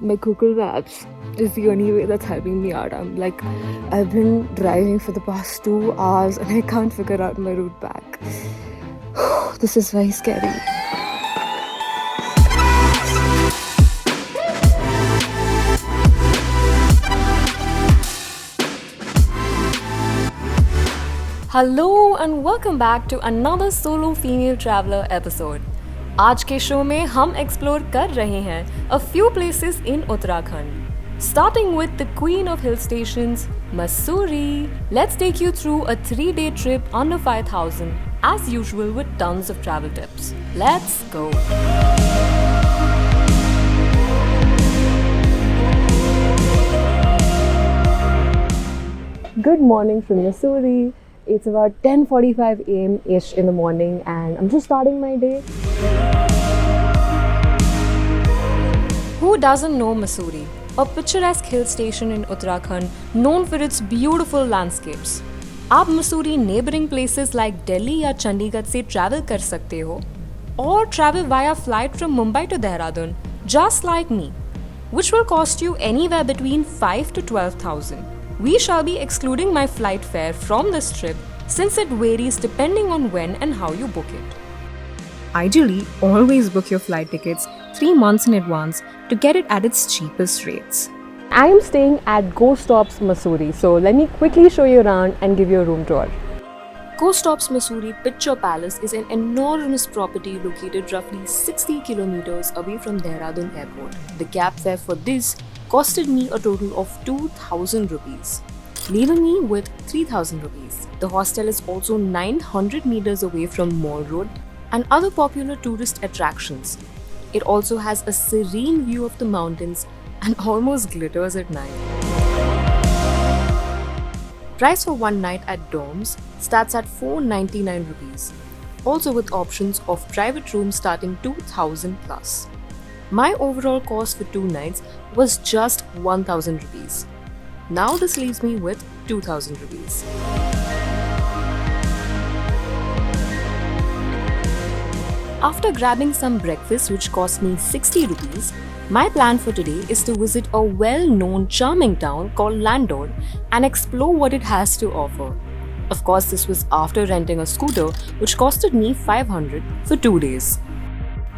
My Google Maps is the only way that's helping me out. I've been driving for the past 2 hours and I can't figure out my route back. This is very scary. Hello and welcome back to another solo female traveler episode. आज के show में हम explore कर रहे हैं a few places in Uttarakhand. Starting with the queen of hill stations, Mussoorie. Let's take you through a 3-day trip under 5,000 as usual with tons of travel tips. Let's go. Good morning from Mussoorie. It's about 10:45 a.m.-ish in the morning and I'm just starting my day. Who doesn't know Mussoorie? A picturesque hill station in Uttarakhand known for its beautiful landscapes. आप Mussoorie neighboring places like Delhi या चंडीगढ़ से travel कर सकते हो or travel via flight from Mumbai to Dehradun, just like me, which will cost you anywhere between 5 to 12,000. We shall be excluding my flight fare from this trip since it varies depending on when and how you book it. Ideally, always book your flight tickets 3 months in advance to get it at its cheapest rates. I am staying at Go Stops Mussoorie, so let me quickly show you around and give you a room tour. Go Stops Mussoorie Picture Palace is an enormous property located roughly 60 kilometers away from Dehradun Airport. The cab fare for this costed me a total of 2,000 rupees, leaving me with 3,000 rupees. The hostel is also 900 meters away from Mall Road and other popular tourist attractions. It also has a serene view of the mountains and almost glitters at night. Price for one night at dorms starts at 499 rupees, also with options of private rooms starting 2,000 plus. My overall cost for 2 nights was just 1,000 rupees. Now this leaves me with 2,000 rupees. After grabbing some breakfast which cost me 60 rupees, my plan for today is to visit a well-known charming town called Landour and explore what it has to offer. Of course, this was after renting a scooter which costed me 500 for 2 days.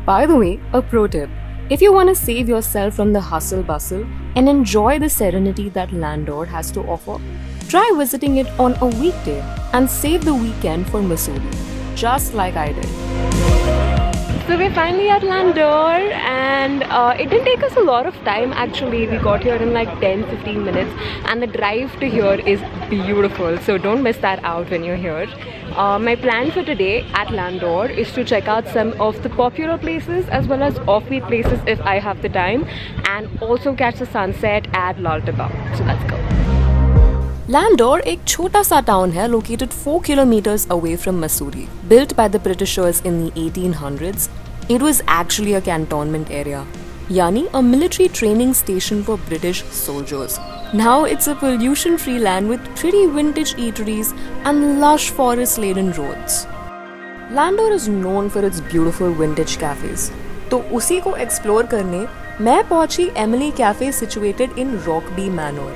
By the way, a pro tip. If you want to save yourself from the hustle bustle and enjoy the serenity that Landour has to offer, try visiting it on a weekday and save the weekend for Mussoorie, just like I did. So we're finally at Landour and it didn't take us a lot of time actually. We got here in like 10-15 minutes and the drive to here is beautiful, so don't miss that out when you're here. My plan for today at Landour is to check out some of the popular places as well as offbeat places if I have the time, and also catch the sunset at Lal Tibba. So let's go. Landour एक छोटा सा town है located 4 kilometers away from Mussoorie. Built by the Britishers in the 1800s, it was actually a cantonment area, yani a military training station for British soldiers. Now it's a pollution-free land with pretty vintage eateries and lush forest-laden roads. Landour is known for its beautiful vintage cafes. तो उसी को explore करने मैं पहुंची Emily Cafe situated in Rockby Manor.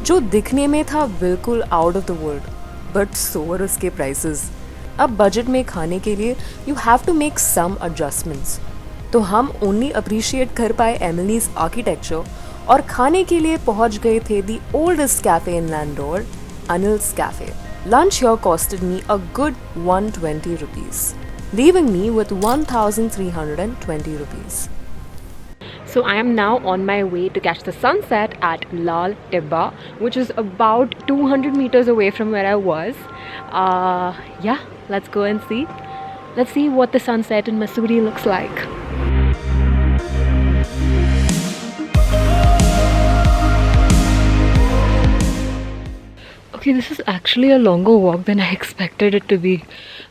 जो दिखने में था बिल्कुल out of the world, but so were उसके prices. अब बजट में खाने के लिए you have to make some adjustments. तो हम only appreciate कर पाए Emily's architecture और खाने के लिए पहुंच गए थे the oldest cafe in Landour, Anil's Cafe. Lunch here costed me a good 120 rupees, leaving me with 1,320 rupees. So I am now on my way to catch the sunset at Lal Tibba, which is about 200 meters away from where I was. Yeah, let's go and see. Let's see what the sunset in Mussoorie looks like. Okay, this is actually a longer walk than I expected it to be,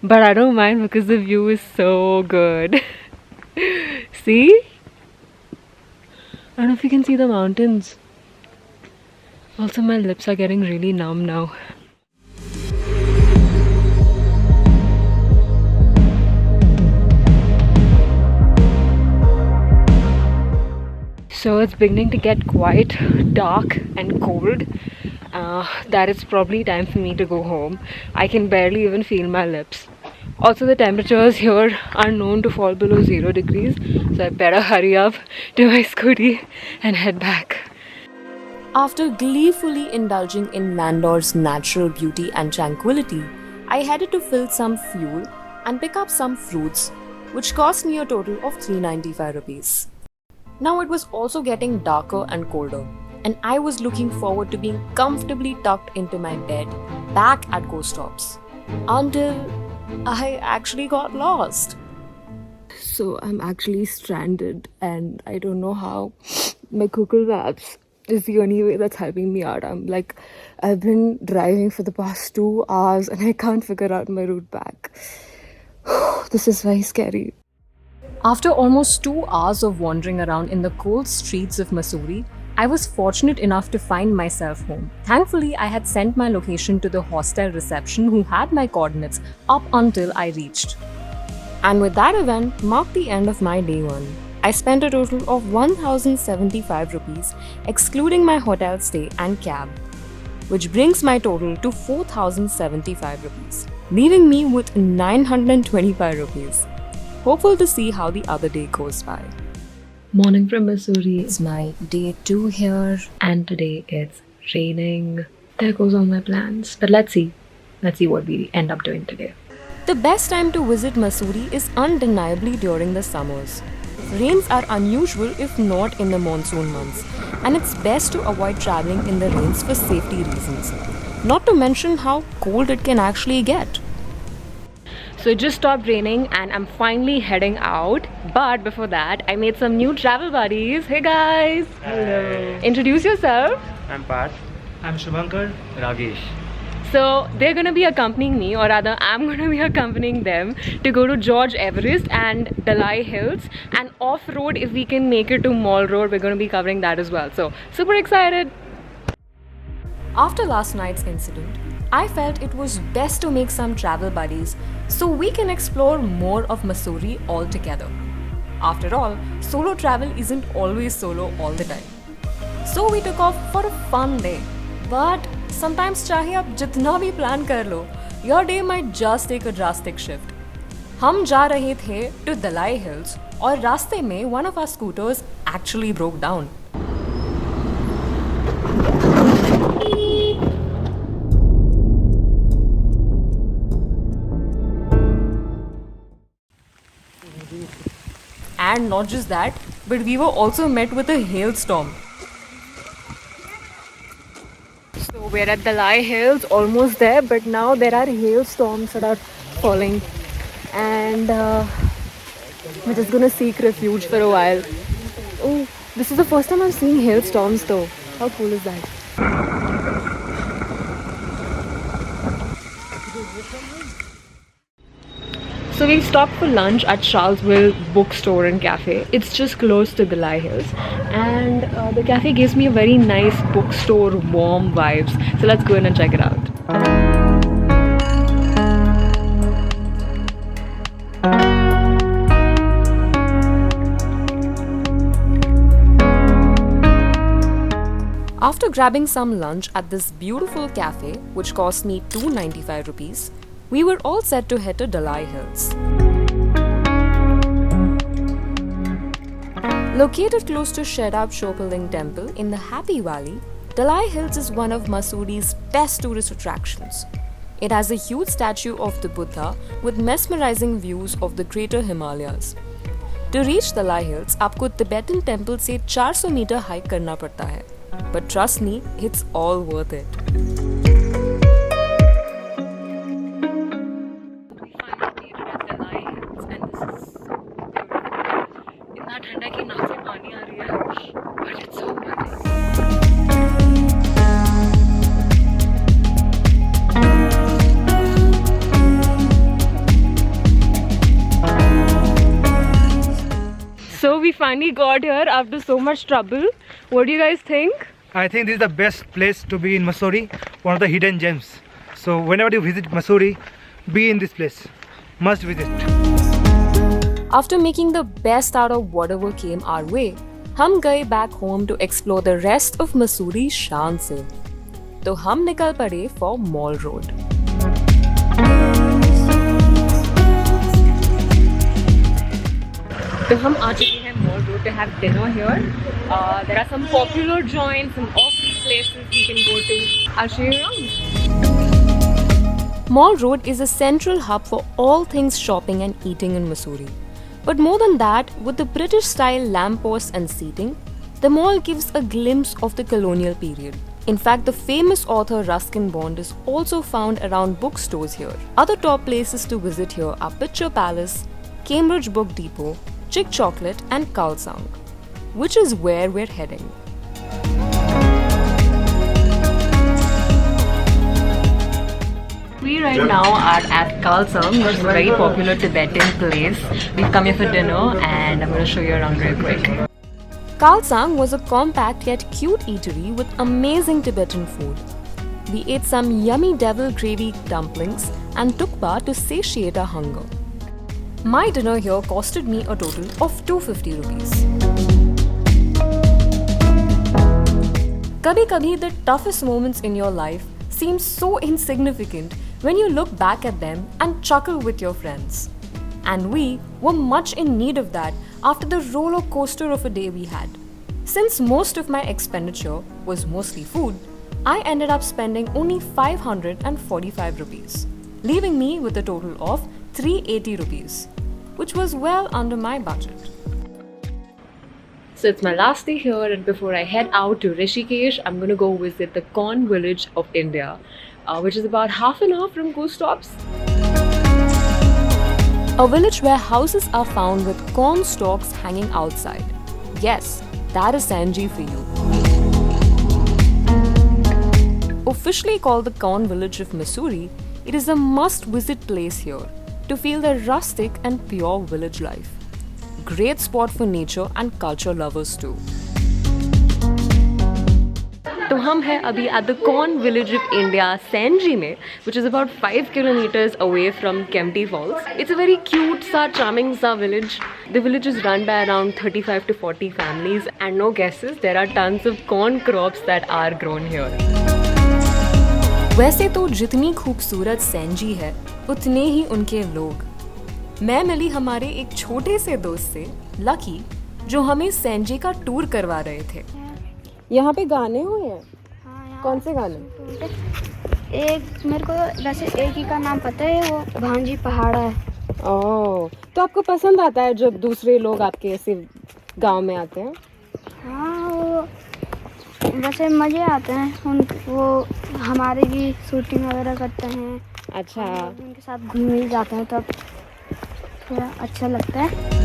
but I don't mind because the view is so good. See? I don't know if you can see the mountains. Also, my lips are getting really numb now. So it's beginning to get quite dark and cold. That it's probably time for me to go home. I can barely even feel my lips. Also, the temperatures here are known to fall below 0 degrees, so I better hurry up to my scooty and head back. After gleefully indulging in Landour's natural beauty and tranquility, I headed to fill some fuel and pick up some fruits, which cost me a total of 395 rupees. Now it was also getting darker and colder, and I was looking forward to being comfortably tucked into my bed back at Coast Stops until I actually got lost. So I'm actually stranded and I don't know how. My Google Maps is the only way that's helping me out. I've been driving for the past 2 hours and I can't figure out my route back. This is very scary. After almost 2 hours of wandering around in the cold streets of Mussoorie, I was fortunate enough to find myself home. Thankfully, I had sent my location to the hostel reception who had my coordinates up until I reached. And with that event marked the end of my day one. I spent a total of 1075 rupees excluding my hotel stay and cab, which brings my total to 4075 rupees, leaving me with 925 rupees. Hopeful to see how the other day goes by. Morning from Mussoorie. It's my day 2 here, and today it's raining. There goes all my plans. But let's see what we end up doing today. The best time to visit Mussoorie is undeniably during the summers. Rains are unusual if not in the monsoon months, and it's best to avoid traveling in the rains for safety reasons. Not to mention how cold it can actually get. So it just stopped raining and I'm finally heading out. But before that, I made some new travel buddies. Hey guys! Hello. Introduce yourself. I'm Parth. I'm Shubhankar. Ragesh. So they're going to be accompanying me, or rather I'm going to be accompanying them to go to George Everest and Dalai Hills, and off-road if we can make it to Mall Road. We're going to be covering that as well. So super excited! After last night's incident, I felt it was best to make some travel buddies so we can explore more of Mussoorie all together. After all, solo travel isn't always solo all the time. So we took off for a fun day. But sometimes चाहे आप जितना भी plan कर लो, your day might just take a drastic shift. हम जा रहे थे to Dalai Hills और रास्ते में one of our scooters actually broke down. And not just that, but we were also met with a hailstorm. So we're at Dalai Hills, almost there, but now there are hailstorms that are falling. And we're just gonna seek refuge for a while. Oh, this is the first time I'm seeing hailstorms though. How cool is that? So we stopped for lunch at Charlesville Bookstore and Cafe. It's just close to Dalai Hills, and the cafe gives me a very nice bookstore warm vibes. So let's go in and check it out. After grabbing some lunch at this beautiful cafe, which cost me 295 rupees, we were all set to head to Dalai Hills. Located close to Shedab Shopaling Temple in the Happy Valley, Dalai Hills is one of Mussourie's best tourist attractions. It has a huge statue of the Buddha with mesmerizing views of the Greater Himalayas. To reach Dalai Hills, आपको Tibetan temple से 400 metre hike करना पड़ता है. But trust me, it's all worth it. So we finally got here after so much trouble. What do you guys think? I think this is the best place to be in Mussoorie, one of the hidden gems. So whenever you visit Mussoorie, be in this place. Must visit. After making the best out of whatever came our way, हम गए back home to explore the rest of Mussoorie शान से। तो हम निकल पड़े for Mall Road। तो हम आ चुके हैं Mall Road to have dinner here. There are some popular joints, some off-beat places we can go to. I'll show you around. Mall Road is a central hub for all things shopping and eating in Mussoorie. But more than that, with the British-style lampposts and seating, the mall gives a glimpse of the colonial period. In fact, the famous author Ruskin Bond is also found around bookstores here. Other top places to visit here are Picture Palace, Cambridge Book Depot, Chick Chocolate and Kalsang, which is where we're heading. We right now are at Kalsang, which is a very popular Tibetan place. We've come here for dinner and I'm going to show you around real quick. Kalsang was a compact yet cute eatery with amazing Tibetan food. We ate some yummy devil gravy dumplings and tukpa to satiate our hunger. My dinner here costed me a total of 250 rupees. Kabhi-kabhi, the toughest moments in your life seem so insignificant when you look back at them and chuckle with your friends. And we were much in need of that after the roller coaster of a day we had. Since most of my expenditure was mostly food, I ended up spending only 545 rupees, leaving me with a total of 380 rupees, which was well under my budget. So it's my last day here, and before I head out to Rishikesh, I'm going to go visit the corn village of India, which is about half an hour from Coast Stops. A village where houses are found with corn stalks hanging outside. Yes, that is Sanji for you. Officially called the corn village of Mussoorie, it is a must-visit place here to feel the rustic and pure village life. Great spot for nature and culture lovers too. तो हम हैं अभी at the corn village of India, Sanji में, which is about 5 kilometers away from Kempty Falls. It's a very cute charming village. The village is run by around 35 to 40 families, and no guesses, there are tons of corn crops that are grown here. वैसे तो जितनी खूबसूरत सैंजी है उतने ही उनके लोग। मैं मिली हमारे एक छोटे से दोस्त से, लकी, जो हमें सैंजी का टूर करवा रहे थे। यहाँ पे गाने हुए हैं? हाँ, कौन से गाने? एक मेरे को वैसे एक ही का नाम पता है, वो भांजी पहाड़ा है। ओह, तो आपको पसंद आता है जब दूसरे लोग आपके ऐसे गांव में आते हैं? हाँ, वो वैसे मज़े आते हैं। वो हमारे भी शूटिंग वगैरह करते हैं। अच्छा, उनके साथ घूमने जाते हैं तब थोड़ा अच्छा लगता है।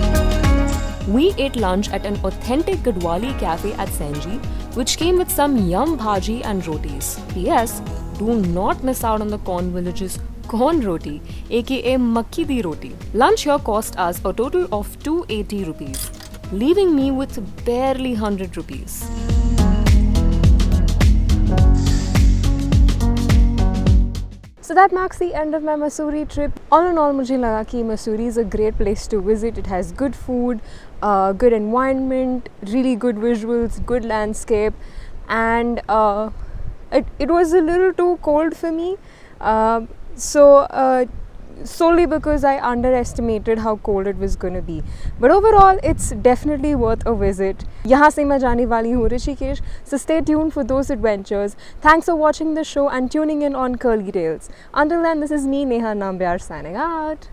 We ate lunch at an authentic Gadwali cafe at Sanji, which came with some yum bhaji and rotis. P.S. Do not miss out on the corn village's corn roti, aka makki di roti. Lunch here cost us a total of 280 rupees, leaving me with barely 100 rupees. So that marks the end of my Mussoorie trip. All in all, मुझे लगा कि Mussoorie is a great place to visit. It has good food, good environment, really good visuals, good landscape, and it was a little too cold for me. Solely because I underestimated how cold it was going to be. But overall, it's definitely worth a visit. यहाँ से मैं जाने वाली हूँ Rishikesh, so stay tuned for those adventures. Thanks for watching the show and tuning in on Curly Tales. Until then, this is me, Neha Nambiar, signing out.